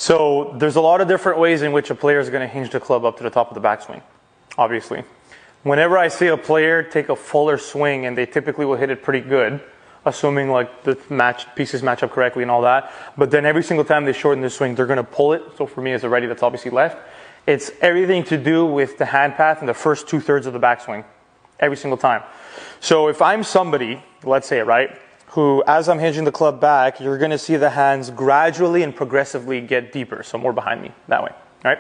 So there's a lot of different ways in which a player is going to hinge the club up to the top of the backswing, obviously. Whenever I see a player take a fuller swing, and they typically will hit it pretty good, assuming like the pieces match up correctly and all that, but then every single time they shorten the swing, they're going to pull it. So for me as a righty, that's obviously left. It's everything to do with the hand path in the first 2/3 of the backswing, every single time. So if I'm somebody, let's say, right, who, as I'm hinging the club back, you're going to see the hands gradually and progressively get deeper, so more behind me, that way, right?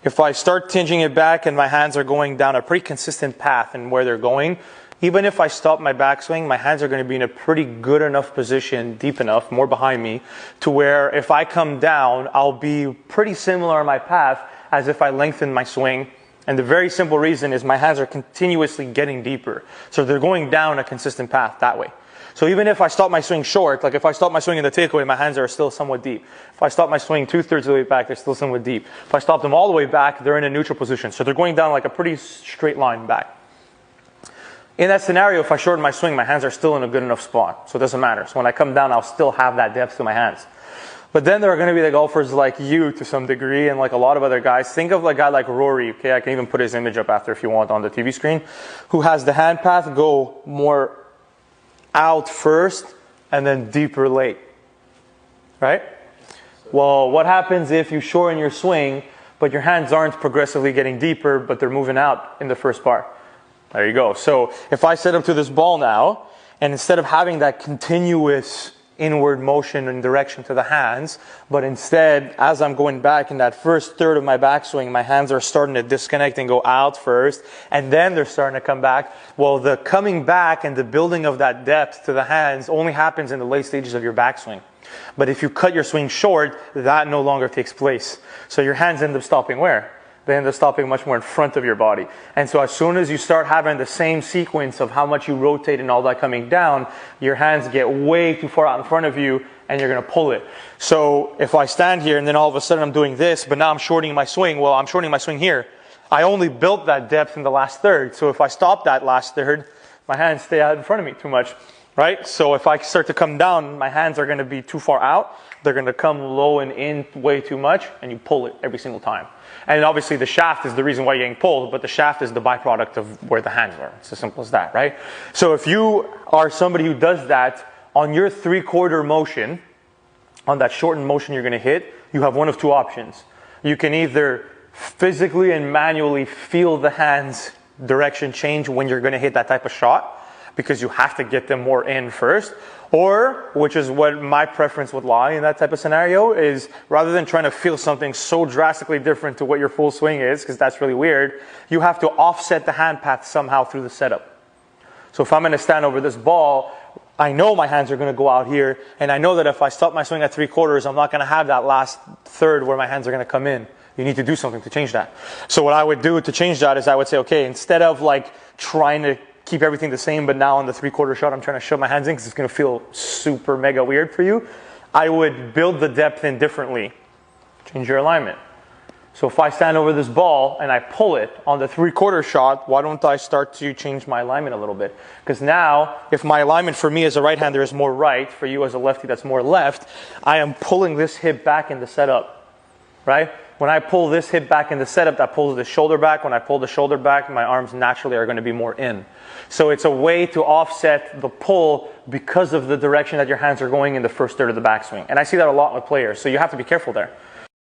If I start hinging it back and my hands are going down a pretty consistent path in where they're going, even if I stop my backswing, my hands are going to be in a pretty good enough position, deep enough, more behind me, to where if I come down, I'll be pretty similar on my path as if I lengthen my swing. And the very simple reason is my hands are continuously getting deeper. So they're going down a consistent path that way. So even if I stop my swing short, like if I stop my swing in the takeaway, my hands are still somewhat deep. If I stop my swing 2/3 of the way back, they're still somewhat deep. If I stop them all the way back, they're in a neutral position. So they're going down like a pretty straight line back. In that scenario, if I shorten my swing, my hands are still in a good enough spot. So it doesn't matter. So when I come down, I'll still have that depth to my hands. But then there are going to be the golfers like you to some degree, and like a lot of other guys. Think of a guy like Rory, okay? I can even put his image up after if you want on the TV screen, who has the hand path go more out first and then deeper late, right? Well, what happens if you shorten your swing, but your hands aren't progressively getting deeper, but they're moving out in the first part? There you go. So if I set up to this ball now, and instead of having that continuous inward motion and direction to the hands, but instead, as I'm going back in that first third of my backswing, my hands are starting to disconnect and go out first, and then they're starting to come back. Well, the coming back and the building of that depth to the hands only happens in the late stages of your backswing. But if you cut your swing short, that no longer takes place. So your hands end up stopping where? They end up stopping much more in front of your body. And so as soon as you start having the same sequence of how much you rotate and all that coming down, your hands get way too far out in front of you and you're going to pull it. So if I stand here and then all of a sudden I'm doing this, but now I'm shortening my swing, well, I'm shortening my swing here. I only built that depth in the last third. So if I stop that last third, my hands stay out in front of me too much, right? So if I start to come down, my hands are going to be too far out. They're going to come low and in way too much, and you pull it every single time. And obviously the shaft is the reason why you're getting pulled, but the shaft is the byproduct of where the hands are. It's as simple as that, right? So if you are somebody who does that, on your 3/4 motion, on that shortened motion you're going to hit, you have one of two options. You can either physically and manually feel the hands direction change when you're going to hit that type of shot, because you have to get them more in first, or, which is what my preference would lie in that type of scenario, is rather than trying to feel something so drastically different to what your full swing is, because that's really weird, you have to offset the hand path somehow through the setup. So if I'm going to stand over this ball, I know my hands are going to go out here, and I know that if I stop my swing at 3/4, I'm not going to have that last third where my hands are going to come in. You need to do something to change that. So what I would do to change that is I would say, okay, instead of like trying to keep everything the same, but now on the 3/4 shot, I'm trying to shove my hands in because it's going to feel super mega weird for you. I would build the depth in differently. Change your alignment. So if I stand over this ball and I pull it on the 3/4 shot, why don't I start to change my alignment a little bit? Because now, if my alignment for me as a right-hander is more right, for you as a lefty that's more left, I am pulling this hip back in the setup, right? When I pull this hip back in the setup, that pulls the shoulder back. When I pull the shoulder back, my arms naturally are going to be more in. So it's a way to offset the pull because of the direction that your hands are going in the first third of the backswing. And I see that a lot with players, so you have to be careful there.